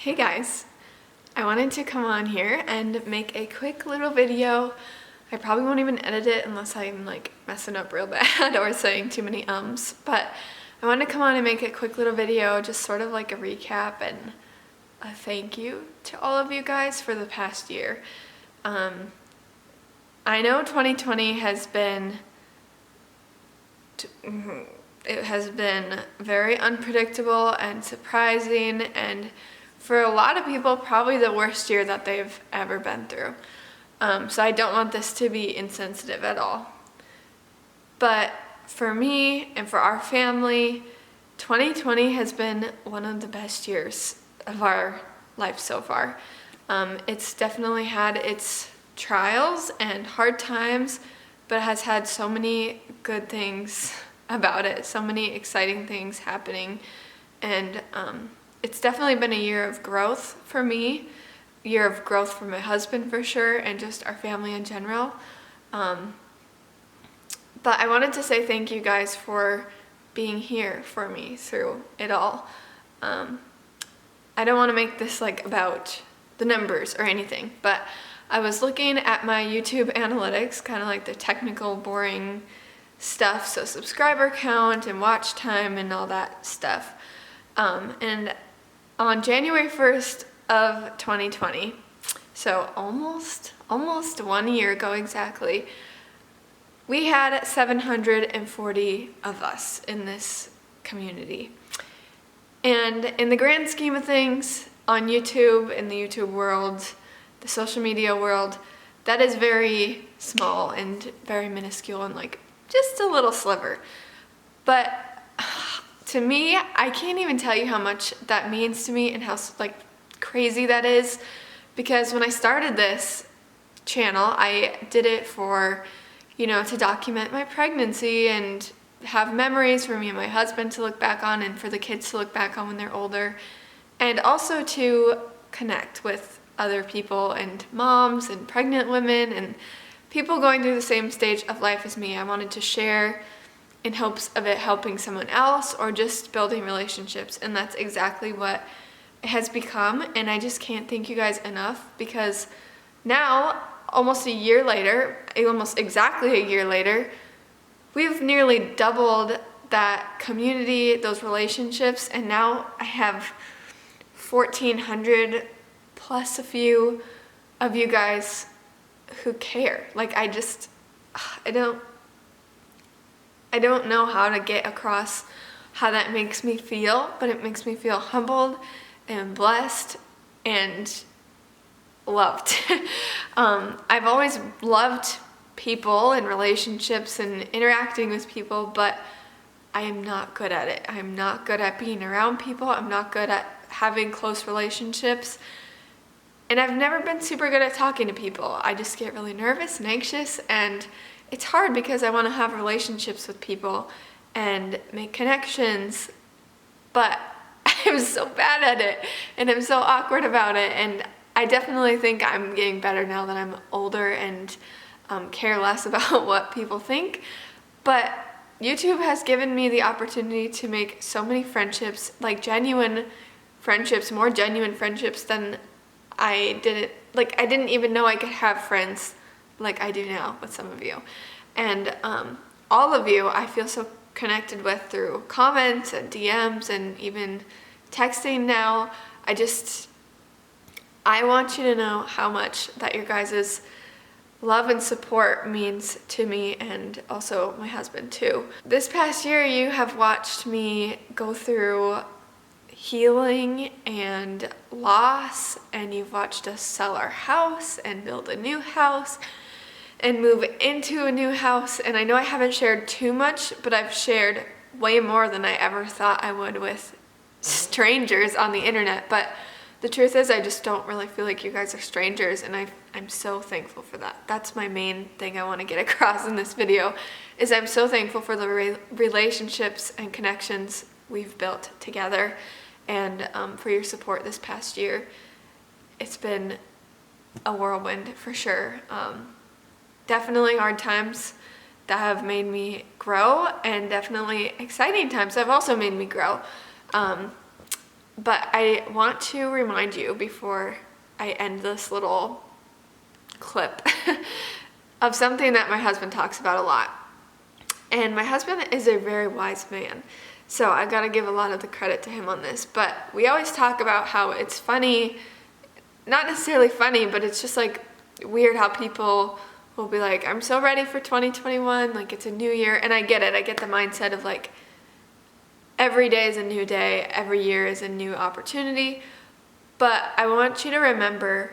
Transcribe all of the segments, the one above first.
Hey guys, I wanted to come on here and make a quick little video. I probably won't even edit it unless I'm like messing up real bad or saying too many ums, but I wanted to come on and make a quick little video, just sort of like a recap and a thank you to all of you guys for the past year. I know 2020 has been very unpredictable and surprising, and for a lot of people, probably the worst year that they've ever been through. So I don't want this to be insensitive at all. But for me and for our family, 2020 has been one of the best years of our life so far. It's definitely had its trials and hard times, but it has had so many good things about it, so many exciting things happening, and it's definitely been a year of growth for me, a year of growth for my husband for sure, and just our family in general. But I wanted to say thank you guys for being here for me through it all. I don't want to make this like about the numbers or anything, but I was looking at my YouTube analytics, kind of like the technical, boring stuff, so subscriber count and watch time and all that stuff. And on January 1st of 2020, so almost 1 year ago exactly, we had 740 of us in this community. And in the grand scheme of things, on YouTube, in the YouTube world, the social media world, that is very small and very minuscule and like just a little sliver. But to me, I can't even tell you how much that means to me and how like crazy that is, because when I started this channel, I did it for, to document my pregnancy and have memories for me and my husband to look back on, and for the kids to look back on when they're older, and also to connect with other people and moms and pregnant women and people going through the same stage of life as me. I wanted to share in hopes of it helping someone else or just building relationships, and that's exactly what it has become. And I just can't thank you guys enough, because now, almost exactly a year later, we've nearly doubled that community, those relationships, and now I have 1,400 plus a few of you guys who care. Like I don't know how to get across how that makes me feel, but it makes me feel humbled and blessed and loved. I've always loved people and relationships and interacting with people, but I am not good at it. I'm not good at being around people. I'm not good at having close relationships. And I've never been super good at talking to people. I just get really nervous and anxious, and it's hard because I want to have relationships with people and make connections, but I'm so bad at it and I'm so awkward about it. And I definitely think I'm getting better now that I'm older and care less about what people think. But YouTube has given me the opportunity to make so many friendships, like genuine friendships, more genuine friendships than I didn't even know I could have friends like I do now with some of you. And all of you I feel so connected with through comments and DMs and even texting now. I want you to know how much that your guys' love and support means to me, and also my husband too. This past year you have watched me go through healing and loss, and you've watched us sell our house and build a new house and move into a new house. And I know I haven't shared too much, but I've shared way more than I ever thought I would with strangers on the internet. But the truth is, I just don't really feel like you guys are strangers, and I'm so thankful for that. That's my main thing I want to get across in this video, is I'm so thankful for the relationships and connections we've built together, and for your support this past year. It's been a whirlwind for sure. Definitely hard times that have made me grow, and definitely exciting times that have also made me grow. But I want to remind you before I end this little clip of something that my husband talks about a lot. And my husband is a very wise man, so I gotta give a lot of the credit to him on this. But we always talk about how it's funny, not necessarily funny, but it's just like weird how people will be like, I'm so ready for 2021, like it's a new year. And I get it, I get the mindset of like every day is a new day, every year is a new opportunity. But I want you to remember,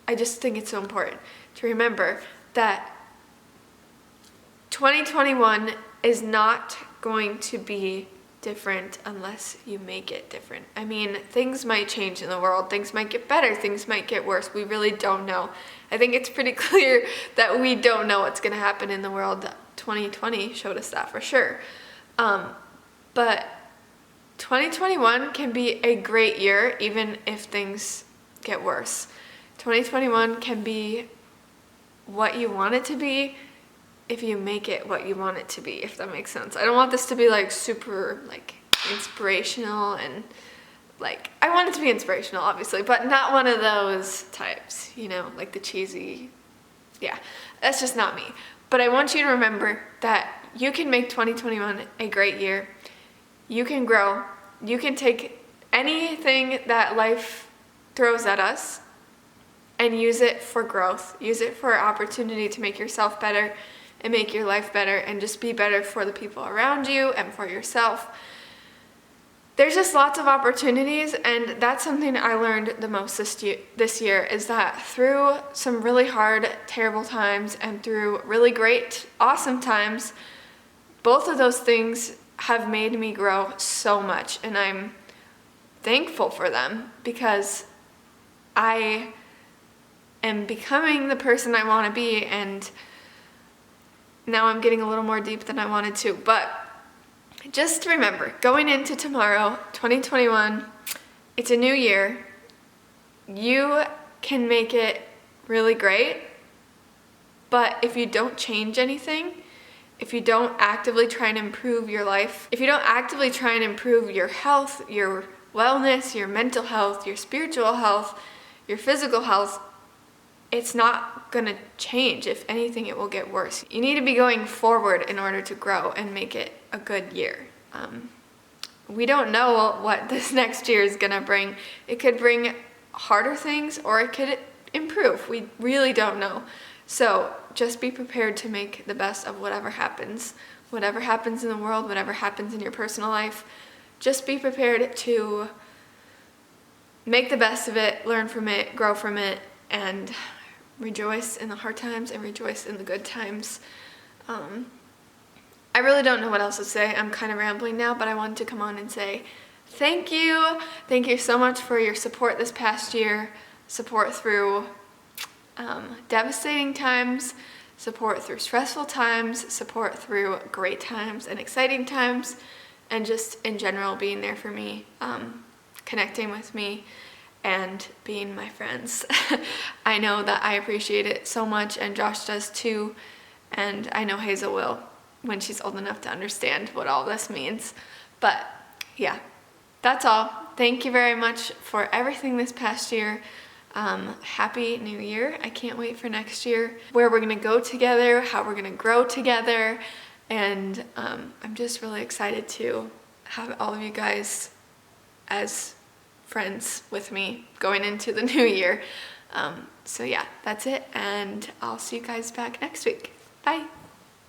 I just think it's so important to remember that 2021 is not going to be different unless you make it different. I mean, things might change in the world, things might get better, things might get worse. We really don't know. I think it's pretty clear that we don't know what's gonna happen in the world. 2020 showed us that for sure. But 2021 can be a great year even if things get worse. 2021 can be what you want it to be if you make it what you want it to be, if that makes sense. I don't want this to be like super like inspirational and like, I want it to be inspirational obviously, but not one of those types, you know, like the cheesy, yeah, that's just not me. But I want you to remember that you can make 2021 a great year. You can grow. You can take anything that life throws at us and use it for growth. Use it for opportunity to make yourself better and make your life better and just be better for the people around you and for yourself. There's just lots of opportunities, and that's something I learned the most this year is that through some really hard, terrible times and through really great, awesome times, both of those things have made me grow so much, and I'm thankful for them because I am becoming the person I want to be, and now I'm getting a little more deep than I wanted to. But just remember, going into tomorrow, 2021, it's a new year. You can make it really great, but if you don't change anything, if you don't actively try and improve your life, if you don't actively try and improve your health, your wellness, your mental health, your spiritual health, your physical health, it's not gonna change. If anything, it will get worse. You need to be going forward in order to grow and make it a good year. We don't know what this next year is gonna bring. It could bring harder things or it could improve. We really don't know. So just be prepared to make the best of whatever happens. Whatever happens in the world, whatever happens in your personal life, just be prepared to make the best of it, learn from it, grow from it, and rejoice in the hard times and rejoice in the good times. I really don't know what else to say. I'm kind of rambling now, but I wanted to come on and say thank you. Thank you so much for your support this past year, support through devastating times, support through stressful times, support through great times and exciting times, and just in general being there for me, connecting with me, and being my friends. I know that I appreciate it so much, and Josh does too, and I know Hazel will when she's old enough to understand what all this means. But yeah, that's all. Thank you very much for everything this past year. Happy New Year. I can't wait for next year, where we're gonna go together, how we're gonna grow together, and I'm just really excited to have all of you guys as friends with me going into the new year. So yeah, that's it, and I'll see you guys back next week. Bye.